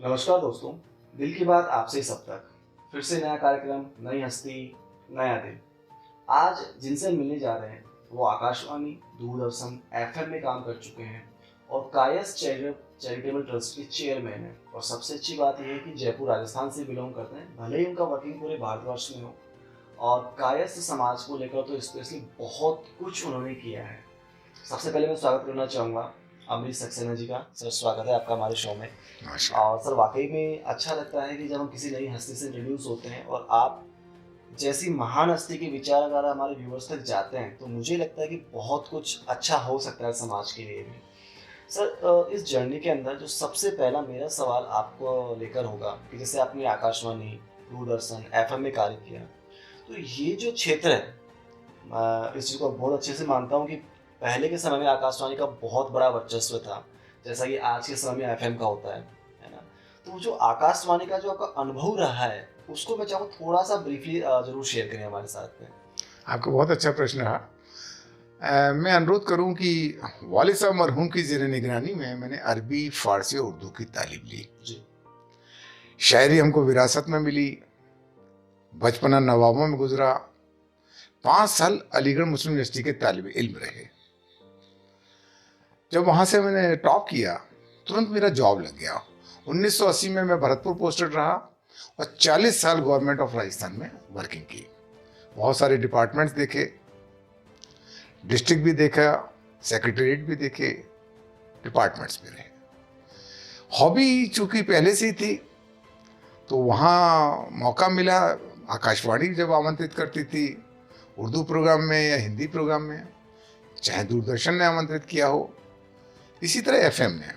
नमस्कार दोस्तों, दिल की बात आपसे सब तक फिर से नया कार्यक्रम, नई हस्ती, नया दिन। आज जिनसे मिलने जा रहे हैं वो आकाशवाणी, दूरदर्शन, एफएम में काम कर चुके हैं और कायस्थ चैरिटेबल ट्रस्ट के चेयरमैन हैं। और सबसे अच्छी बात यह है कि जयपुर राजस्थान से बिलोंग करते हैं, भले ही उनका वर्किंग पूरे भारतवर्ष में हो। और कायस्थ समाज को लेकर तो स्पेशली बहुत कुछ उन्होंने किया है। सबसे पहले मैं स्वागत करना चाहूँगा अमरीश सक्सेना जी का। सर, स्वागत है आपका हमारे शो में। और सर, वाकई में अच्छा लगता है कि जब हम किसी नई हस्ती से इंट्रोड्यूस होते हैं और आप जैसी महान हस्ती के विचार अगर हमारे व्यूअर्स तक जाते हैं तो मुझे लगता है कि बहुत कुछ अच्छा हो सकता है समाज के लिए भी। सर, इस जर्नी के अंदर जो सबसे पहला मेरा सवाल आपको लेकर होगा कि जैसे आपने आकाशवाणी, दूरदर्शन, एफएम में कार्य किया, तो ये जो क्षेत्र है, मैं इस चीज़ को बहुत अच्छे से मानता हूँ कि पहले के समय में आकाशवाणी का बहुत बड़ा वर्चस्व था, जैसा कि आज के समय में एफएम का होता है ना? तो जो आकाशवाणी का जो आपका अनुभव रहा है, उसको मैं चाहूँ थोड़ा-सा ब्रीफली ज़रूर शेयर करें हमारे साथ में। आपका बहुत अच्छा प्रश्न रहा। मैं अनुरोध करूं कि वालिद साहब मरहूम की ज़ेर निगरानी में मैंने अरबी, फ़ारसी और उर्दू की तालीम ली। जी। शायरी हमको विरासत में मिली, बचपना नवाबों में गुजरा, 5 साल अलीगढ़ मुस्लिम यूनिवर्सिटी के तालिब इल्म रहे। जब वहाँ से मैंने टॉप किया, तुरंत मेरा जॉब लग गया। 1980 में मैं भरतपुर पोस्टेड रहा और 40 साल गवर्नमेंट ऑफ राजस्थान में वर्किंग की। बहुत सारे डिपार्टमेंट्स देखे, डिस्ट्रिक्ट भी देखा, सेक्रेटरीट भी देखे, डिपार्टमेंट्स भी रहे। हॉबी चूंकि पहले से ही थी तो वहाँ मौका मिला। आकाशवाणी जब आमंत्रित करती थी उर्दू प्रोग्राम में या हिंदी प्रोग्राम में, चाहे दूरदर्शन ने आमंत्रित किया हो, इसी तरह एफएम ने,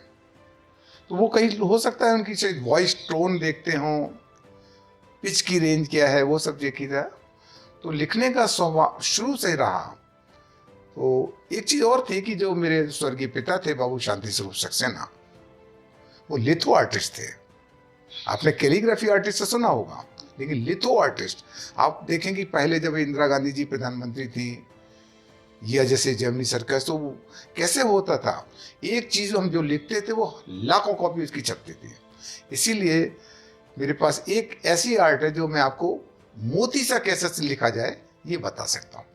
तो वो कहीं हो सकता है उनकी शायद वॉइस टोन देखते हों, पिच की रेंज क्या है वो सब देखी था। तो लिखने का स्वभाव शुरू से रहा। तो एक चीज और थी कि जो मेरे स्वर्गीय पिता थे बाबू शांति स्वरूप सक्सेना, वो लिथो आर्टिस्ट थे। आपने कैलीग्राफी आर्टिस्ट से सुना होगा, लेकिन लिथो आर्टिस्ट आप देखेंगे पहले जब इंदिरा गांधी जी प्रधानमंत्री थी या जैसे जर्मनी सर्कस, तो कैसे होता था, एक चीज हम जो लिखते थे वो लाखों कॉपी उसकी छपती थी। इसीलिए मेरे पास एक ऐसी आर्ट है जो मैं आपको मोती सा कैसे लिखा जाए ये बता सकता हूँ।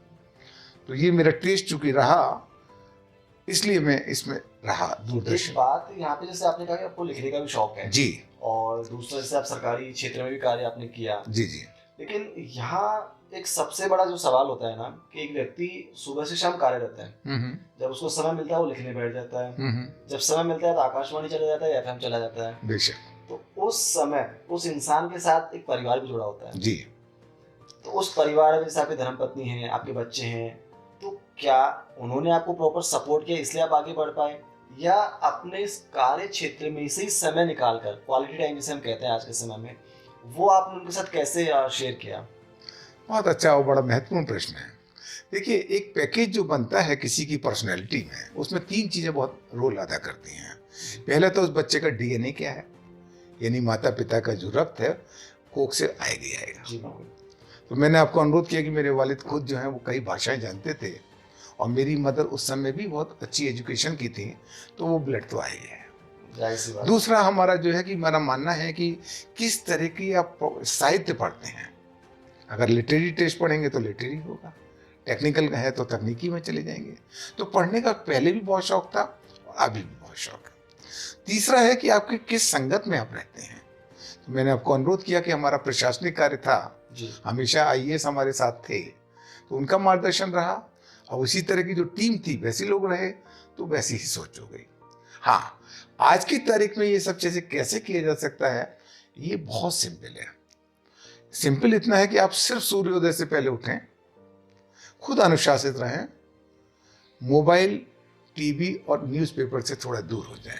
तो ये मेरा टेस्ट चूंकि रहा, इसलिए मैं इसमें रहा दूरदर्शन। एक बात यहाँ पे जैसे आपने कहा कि आपको लिखने का भी शौक है जी, और दूसरा जैसे आप सरकारी क्षेत्र में भी कार्य आपने किया, जी जी। लेकिन यहाँ एक सबसे बड़ा जो सवाल होता है ना कि एक व्यक्ति सुबह से शाम कार्यरत है, जब उसको समय मिलता है वो लिखने बैठ जाता है, जब समय मिलता है तो आकाशवाणी चला जाता है, एफएम चला जाता है। बेशक। तो उस समय उस इंसान के साथ एक परिवार भी जुड़ा होता है। जी। तो उस परिवार में जैसे आपकी धर्मपत्नी है, आपके बच्चे हैं, तो क्या उन्होंने आपको प्रॉपर सपोर्ट किया इसलिए आप आगे बढ़ पाए, या अपने इस कार्य क्षेत्र में इसे ही समय निकालकर, क्वालिटी टाइम जिसे हम कहते हैं आज के समय में, वो आपने उनके साथ कैसे शेयर किया? बहुत अच्छा और बड़ा महत्वपूर्ण प्रश्न है। देखिए, एक पैकेज जो बनता है किसी की पर्सनैलिटी में, उसमें 3 चीज़ें बहुत रोल अदा करती हैं। पहले तो उस बच्चे का डीएनए क्या है, यानी माता पिता का जो रक्त है कोख से आएगा ही आएगा। जी बिल्कुल। तो मैंने आपको अनुरोध किया कि मेरे वालिद खुद जो हैं वो कई भाषाएं जानते थे और मेरी मदर उस समय भी बहुत अच्छी एजुकेशन की थी, तो वो ब्लड तो आई है। जाहिर सी बात। दूसरा हमारा जो है कि मेरा मानना है कि किस तरह की आप साहित्य पढ़ते हैं। अगर लिटरेरी टेस्ट पढ़ेंगे तो लिटरेरी होगा, टेक्निकल है तो तकनीकी में चले जाएंगे। तो पढ़ने का पहले भी बहुत शौक था और अभी भी बहुत शौक है। तीसरा है कि आपके किस संगत में आप रहते हैं। तो मैंने आपको अनुरोध किया कि हमारा प्रशासनिक कार्य था, हमेशा आईएएस हमारे साथ थे, तो उनका मार्गदर्शन रहा और उसी तरह की जो टीम थी वैसे लोग रहे, तो वैसी ही सोच हो गई। हाँ, आज की तारीख में ये सब चीजें कैसे किया जा सकता है, ये बहुत सिंपल है। सिंपल इतना है कि आप सिर्फ सूर्योदय से पहले उठें, खुद अनुशासित रहें, मोबाइल, टीवी और न्यूज़पेपर से थोड़ा दूर हो जाएं।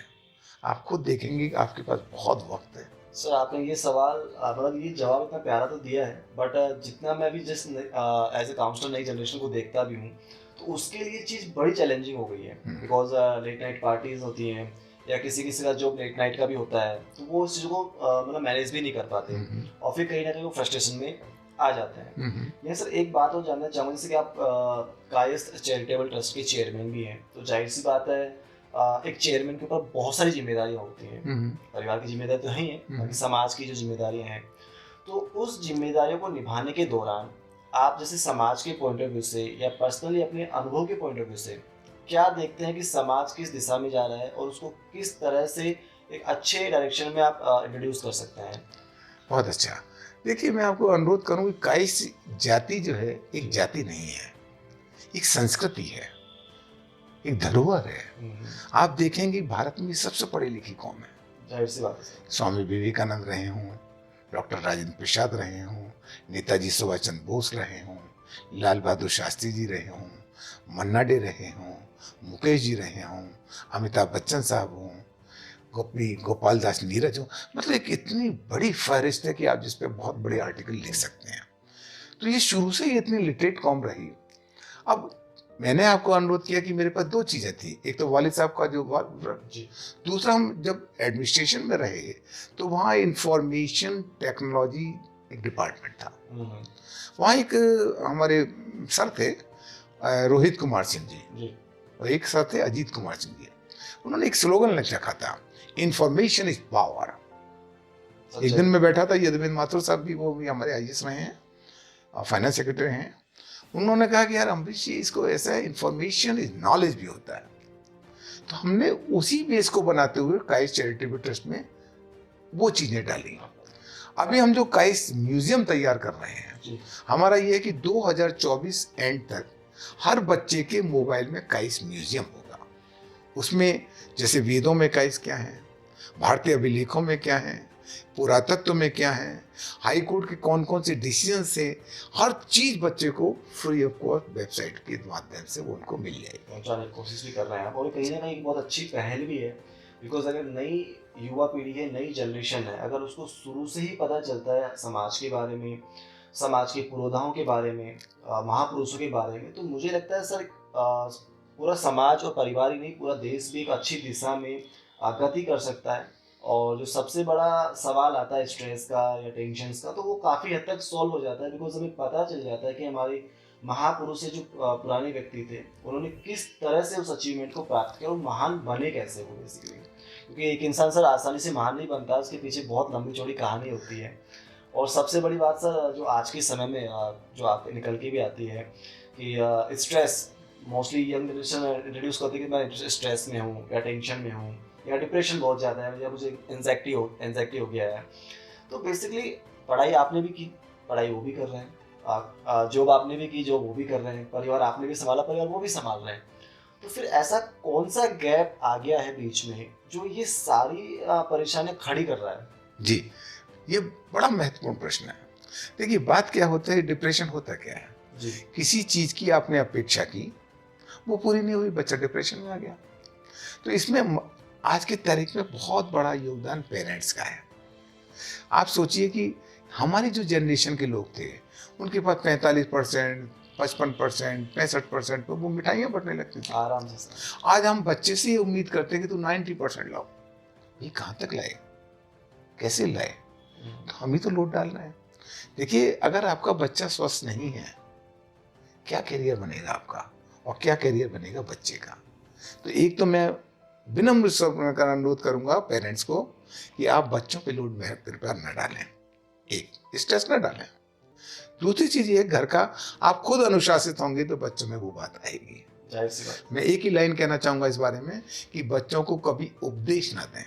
आप खुद देखेंगे कि आपके पास बहुत वक्त है। सर, आपने ये सवाल मतलब ये जवाब इतना प्यारा तो दिया है, बट जितना मैं भी जिस एज ए काउंसलर नई जनरेशन को देखता भी हूँ, तो उसके लिए चीज़ बड़ी चैलेंजिंग हो गई है। बिकॉज लेट नाइट पार्टीज होती हैं या किसी किसी का जॉब लेट नाइट का भी होता है, तो वो उस चीज़ को मतलब मैनेज भी नहीं कर पाते और फिर कहीं ना कहीं वो फ्रस्ट्रेशन में आ जाते हैं। यह सर एक बात और जानना चाहूँगा, जैसे कि आप कायस्थ चैरिटेबल ट्रस्ट के चेयरमैन भी हैं, तो जाहिर सी बात है एक चेयरमैन के ऊपर बहुत सारी जिम्मेदारियां होती हैं। परिवार की जिम्मेदारी तो है ही है, बाकी समाज की जो जिम्मेदारियां हैं, तो उस जिम्मेदारियों को निभाने के दौरान आप जैसे समाज के पॉइंट ऑफ व्यू से या पर्सनली अपने अनुभव के पॉइंट ऑफ व्यू से क्या देखते हैं कि समाज किस दिशा में जा रहा है और उसको किस तरह से एक अच्छे डायरेक्शन में आप इंट्रोड्यूस कर सकते हैं? बहुत अच्छा। देखिए, मैं आपको अनुरोध करूं कि काइस जाति जो है एक जाति नहीं है, एक संस्कृति है, एक धरोहर है। आप देखेंगे भारत में सबसे पढ़ी लिखी कौम है। जाहिर सी बात है। स्वामी विवेकानंद रहे हों, डॉक्टर राजेंद्र प्रसाद रहे हों, नेताजी सुभाष चंद्र बोस रहे हों, लाल बहादुर शास्त्री जी रहे हों, मन्ना डे रहे हों, मुकेश जी रहे हों, अमिताभ बच्चन साहब हों, गोपाल दास नीरज हो, मतलब एक इतनी बड़ी फहरिस्त है कि आप जिस पे बहुत बड़े आर्टिकल लिख सकते हैं। तो ये शुरू से ही इतनी लिटरेट कौम रही। अब मैंने आपको अनुरोध किया कि मेरे पास दो चीजें थी, एक तो वालिद साहब का जो दूसरा, हम जब एडमिनिस्ट्रेशन में रहे तो वहाँ इंफॉर्मेशन टेक्नोलॉजी एक डिपार्टमेंट था। वहाँ एक हमारे सर थे रोहित कुमार सिंह जी और एक सर थे अजीत कुमार सिंह जी। उन्होंने एक स्लोगन रखा था, इंफॉर्मेशन इज पावर। एक दिन में बैठा था यदुवेंद्र माथुर साहब भी, वो भी हमारे आईएएस रहे हैं, फाइनेंस सेक्रेटरी हैं। उन्होंने कहा कि यार अमरीश जी, इसको ऐसा है, इंफॉर्मेशन इज नॉलेज भी होता है। तो हमने उसी बेस को बनाते हुए काइस चैरिटेबल ट्रस्ट में वो चीजें डाली। अभी हम जो काइस म्यूजियम तैयार कर रहे हैं, हमारा ये है कि 2024 एंड तक हर बच्चे के मोबाइल में काइस म्यूजियम होगा। उसमें जैसे वेदों में काइस क्या है, भारतीय अभिलेखों में क्या है, पुरातत्व में क्या है, हाई कोर्ट के कौन कौन से डिसीजन से, हर चीज बच्चे को फ्री ऑफ कॉस्ट वेबसाइट के माध्यम से वो उनको मिल जाएगी। पहुंचाने की कोशिश भी कर रहे हैं आप, और कहीं ना कहीं बहुत अच्छी पहल भी है। बिकॉज अगर नई युवा पीढ़ी है, नई जनरेशन है, अगर उसको शुरू से ही पता चलता है समाज के बारे में, समाज के पुरोधाओं के बारे में, महापुरुषों के बारे में, तो मुझे लगता है सर पूरा समाज और परिवार ही नहीं, पूरा देश भी एक अच्छी दिशा में गति कर सकता है। और जो सबसे बड़ा सवाल आता है स्ट्रेस का या टेंशन्स का, तो वो काफ़ी हद तक सॉल्व हो जाता है। बिकॉज हमें पता चल जाता है कि हमारे महापुरुष जो पुराने व्यक्ति थे, उन्होंने किस तरह से उस अचीवमेंट को प्राप्त किया और महान बने कैसे वो बेसिकली। क्योंकि एक इंसान सर आसानी से महान नहीं बनता, उसके पीछे बहुत लंबी चौड़ी कहानी होती है। और सबसे बड़ी बात सर जो आज के समय में जो आप निकल के भी आती है कि stress mostly young generation introduce करती है कि मैं स्ट्रेस में हूँ या टेंशन में हूँ या डिप्रेशन बहुत ज़्यादा है या मुझे एंजाइटी हो गया है। तो बेसिकली पढ़ाई आपने भी की, पढ़ाई वो भी कर रहे हैं, जॉब आपने भी की, जॉब वो भी कर रहे हैं, परिवार आपने भी संभाला, परिवार वो भी संभाल रहे हैं। तो फिर ऐसा कौन सा गैप आ गया है बीच में जो ये सारी परेशानियां खड़ी कर रहा है? जी, ये बड़ा महत्वपूर्ण प्रश्न है। देखिए, बात क्या होता है, डिप्रेशन होता क्या है जी? किसी चीज की आपने अपेक्षा की, वो पूरी नहीं हुई, बच्चा डिप्रेशन में आ गया। तो इसमें आज की तारीख में बहुत बड़ा योगदान पेरेंट्स का है। आप सोचिए कि हमारी जो जनरेशन के लोग थे, उनके पास 45%, 55%, 65% पे वो मिठाइयाँ बंटने लगती थी आराम से। आज हम बच्चे से उम्मीद करते हैं कि तू 90% लाओ। ये कहाँ तक लाए, कैसे लाए? तो हम ही तो लोड डाल रहे हैं। देखिए, अगर आपका बच्चा स्वस्थ नहीं है, क्या करियर बनेगा आपका और क्या करियर बनेगा बच्चे का? तो एक तो मैं विनम्र का अनुरोध करूंगा पेरेंट्स को कि आप बच्चों पे लोड कृपया न डालें, एक स्ट्रेस न डालें। दूसरी चीज ये, घर का आप खुद अनुशासित होंगे तो बच्चों में वो बात आएगी। मैं एक ही लाइन कहना चाहूंगा इस बारे में कि बच्चों को कभी उपदेश ना दें,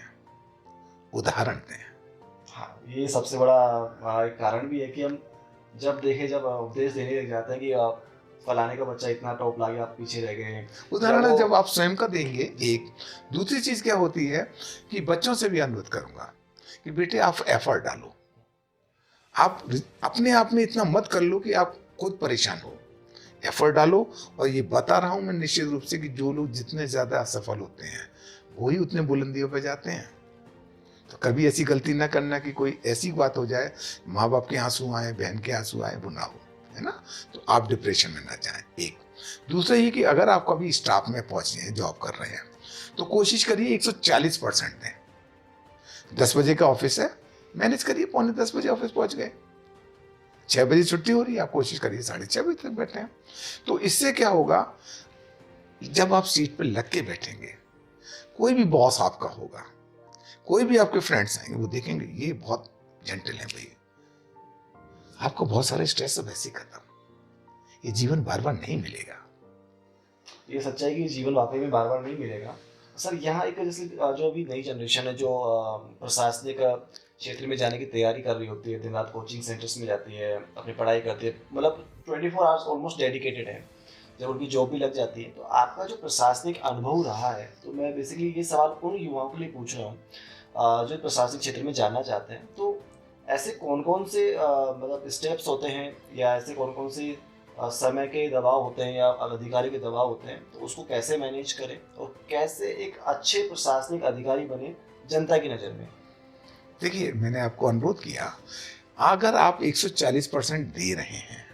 उदाहरण दें। हाँ, ये सबसे बड़ा कारण भी है कि हम जब उपदेश देने लग जाते हैं कि फलाने का बच्चा इतना टॉप ला गया, आप पीछे रह गए, उदाहरण जब आप स्वयं का देंगे। एक दूसरी चीज क्या होती है कि बच्चों से भी अनुरोध करूंगा कि बेटे आप एफर्ट डालो, आप अपने आप में इतना मत कर लो कि आप खुद परेशान हो, एफर्ट डालो। और ये बता रहा हूं मैं निश्चित रूप से कि जो लोग जितने ज्यादा असफल होते हैं वही उतने बुलंदियों पे जाते हैं। तो कभी ऐसी गलती ना करना कि कोई ऐसी बात हो जाए, माँ बाप के आंसू आए, बहन के आंसू आए, वो ना हो, है ना? तो आप डिप्रेशन में ना जाएं। एक दूसरा ये कि अगर आप कभी स्टाफ में पहुंचे हैं, जॉब कर रहे हैं, तो कोशिश करिए 140% दें। 10 बजे का ऑफिस है, मैनेज करिए 9:45 बजे ऑफिस पहुंच गए। 6 बजे छुट्टी हो रही है, आप कोशिश करिए 6:30 बजे तक बैठे हैं। तो इससे क्या होगा, जब आप सीट पर लग के बैठेंगे कोई भी बॉस आपका होगा, कोई भी आपके फ्रेंड्स आएंगे, वो देखेंगे ये बहुत जेंटल है भाई, आपको बहुत सारे स्ट्रेस है वैसे ही खत्म, ये जीवन बार बार नहीं मिलेगा। ये सच्चाई कि जीवन वाकई में बार बार नहीं मिलेगा। सर यहाँ एक जैसे जो अभी नई जनरेशन है जो प्रशासनिक क्षेत्र में जाने की तैयारी कर रही होती है, दिन रात कोचिंग सेंटर्स में जाती है, अपनी पढ़ाई करती है, मतलब 24 आवर्स ऑलमोस्ट डेडिकेटेड है, जब उनकी जॉब भी लग जाती है। तो आपका जो प्रशासनिक अनुभव रहा है, तो मैं बेसिकली ये सवाल उन युवाओं के लिए पूछ रहा हूँ जो प्रशासनिक क्षेत्र में जाना चाहते हैं। तो ऐसे कौन कौन से मतलब स्टेप्स होते हैं, या ऐसे कौन कौन से समय के दबाव होते हैं या अधिकारी के दबाव होते हैं, तो उसको कैसे मैनेज करें और कैसे एक अच्छे प्रशासनिक अधिकारी बने जनता की नज़र में? देखिए, मैंने आपको अनुरोध किया, अगर आप 140% दे रहे हैं,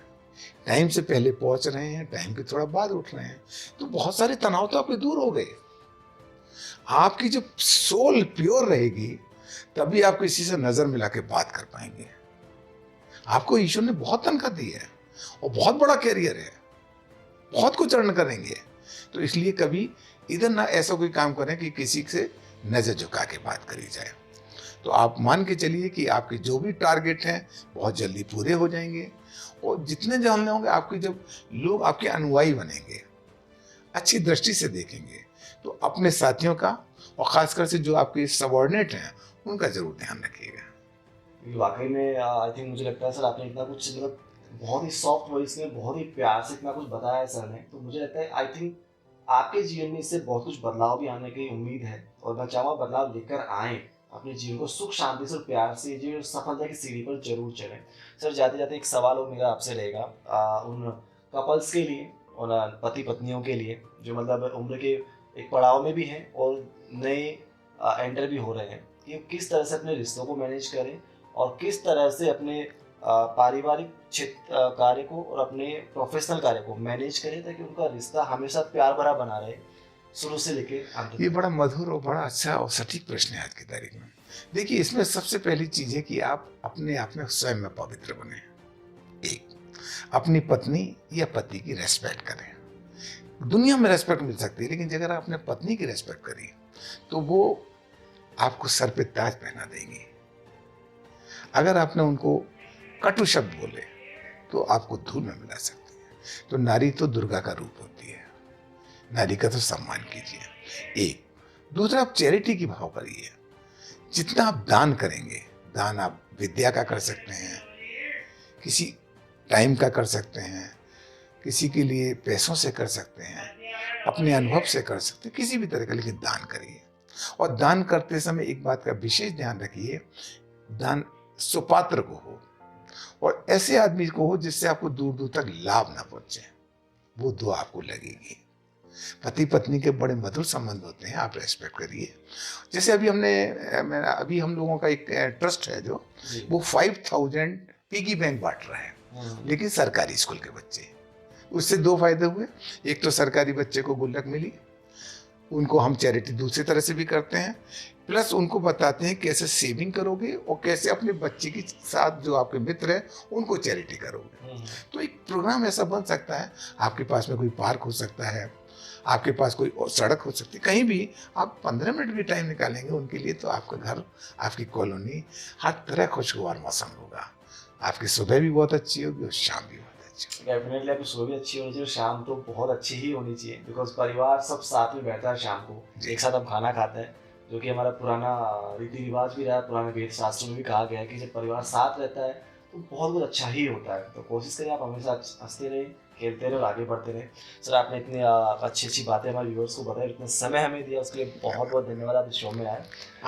टाइम से पहले पहुंच रहे हैं, टाइम के थोड़ा बाद उठ रहे हैं, तो बहुत सारे तनाव तो आपके दूर हो गए। आपकी जब सोल प्योर रहेगी, तभी आप किसी से नजर मिला के बात कर पाएंगे। आपको ईश्वर ने बहुत तनख्वाह दी है और बहुत बड़ा कैरियर है, बहुत कुछ अर्न करेंगे, तो इसलिए कभी इधर ना ऐसा कोई काम करें कि किसी से नजर झुका के बात करी जाए। तो आप मान के चलिए कि आपके जो भी टारगेट हैं बहुत जल्दी पूरे हो जाएंगे, और जितने जानने होंगे आपके, जब लोग आपके अनुयायी बनेंगे, अच्छी दृष्टि से देखेंगे, तो अपने साथियों का और खासकर से जो आपके सबऑर्डिनेट हैं उनका जरूर ध्यान रखिएगा। वाकई में आई थिंक मुझे लगता है सर आपने इतना कुछ मतलब बहुत ही सॉफ्ट वॉइस में बहुत ही प्यार से इतना कुछ बताया है सर ने, तो मुझे लगता है आई थिंक आपके जीवन में इससे बहुत कुछ बदलाव भी आने की उम्मीद है, और मैं चाहूँगा बदलाव लेकर आएँ, अपने जीवन को सुख शांति से और प्यार से जो सफलता की सीढ़ी पर जरूर चलें। सर जाते जाते एक सवाल और मेरा आपसे रहेगा, उन कपल्स के लिए, उन पति पत्नियों के लिए जो मतलब उम्र के एक पड़ाव में भी हैं और नए एंटर भी हो रहे हैं, कि किस तरह से अपने रिश्तों को मैनेज करें और किस तरह से अपने पारिवारिक क्षेत्र कार्य को और अपने प्रोफेशनल कार्य को मैनेज करें, ताकि उनका रिश्ता हमेशा प्यार भरा बना रहे शुरू से लेके अंत तक। ये बड़ा मधुर और बड़ा अच्छा और सटीक प्रश्न है आज की तारीख में। देखिए, इसमें सबसे पहली चीज है कि आप अपने आप में स्वयं में पवित्र बने। एक, अपनी पत्नी या पति की रेस्पेक्ट करें। दुनिया में रेस्पेक्ट मिल सकती है, लेकिन अगर आप अपने पत्नी की रेस्पेक्ट करिए तो वो आपको सर पे ताज पहना देंगी। अगर आपने उनको कटु शब्द बोले तो आपको धूल में मिला सकती है। तो नारी तो दुर्गा का रूप होती है, नारी का तो सम्मान कीजिए। एक, दूसरा, आप चैरिटी की भाव करिए। जितना आप दान करेंगे, दान आप विद्या का कर सकते हैं, किसी टाइम का कर सकते हैं, किसी के लिए पैसों से कर सकते हैं, अपने अनुभव से कर सकते हैं, किसी भी तरह का, लेकिन दान करिए। और दान करते समय एक बात का विशेष ध्यान रखिए, दान सुपात्र को हो और ऐसे आदमी को हो जिससे आपको दूर दूर तक लाभ ना पहुंचे, वो दुआ आपको लगेगी। पति पत्नी के बड़े मधुर संबंध होते हैं, आप रेस्पेक्ट करिए। जैसे अभी हम लोगों का एक ट्रस्ट है जो वो 5000 पिगी बैंक बांट रहा है, लेकिन सरकारी स्कूल के बच्चे। उससे दो फायदे हुए, एक तो सरकारी बच्चे को गुल्लक मिली, उनको हम चैरिटी दूसरी तरह से भी करते हैं, प्लस उनको बताते हैं कैसे सेविंग करोगे और कैसे अपने बच्चे के साथ जो आपके मित्र हैं उनको चैरिटी करोगे। तो एक प्रोग्राम ऐसा बन सकता है, आपके पास में कोई पार्क हो सकता है, आपके पास कोई सड़क हो सकती है, कहीं भी आप 15 मिनट भी टाइम निकालेंगे उनके लिए, तो आपका घर, आपकी कॉलोनी हर तरह खुशगवार मौसम होगा। आपकी सुबह भी बहुत अच्छी होगी और शाम भी बहुत अच्छी होगी। डेफिनेटली आपकी सुबह भी अच्छी होनी चाहिए और शाम तो बहुत अच्छी ही होनी चाहिए, बिकॉज परिवार सब साथ में बैठता है शाम को, एक साथ हम खाना खाते हैं, जो कि हमारा पुराना रीति रिवाज भी रहा है, पुराने वेद शास्त्र में भी कहा गया है कि जब परिवार साथ रहता है तो बहुत कुछ अच्छा ही होता है। तो कोशिश करें आप हमेशा हंसते रहें, खेलते रहे और आगे बढ़ते रहे। सर आपने इतनी अच्छी अच्छी बातें हमारे व्यूअर्स को बताई, इतना समय हमें दिया, उसके लिए बहुत बहुत धन्यवाद। आप इस शो में आए,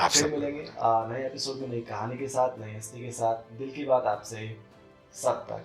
फिर मिलेंगे नए एपिसोड में, नई कहानी के साथ, नई हस्ती के साथ। दिल की बात आपसे सब तक।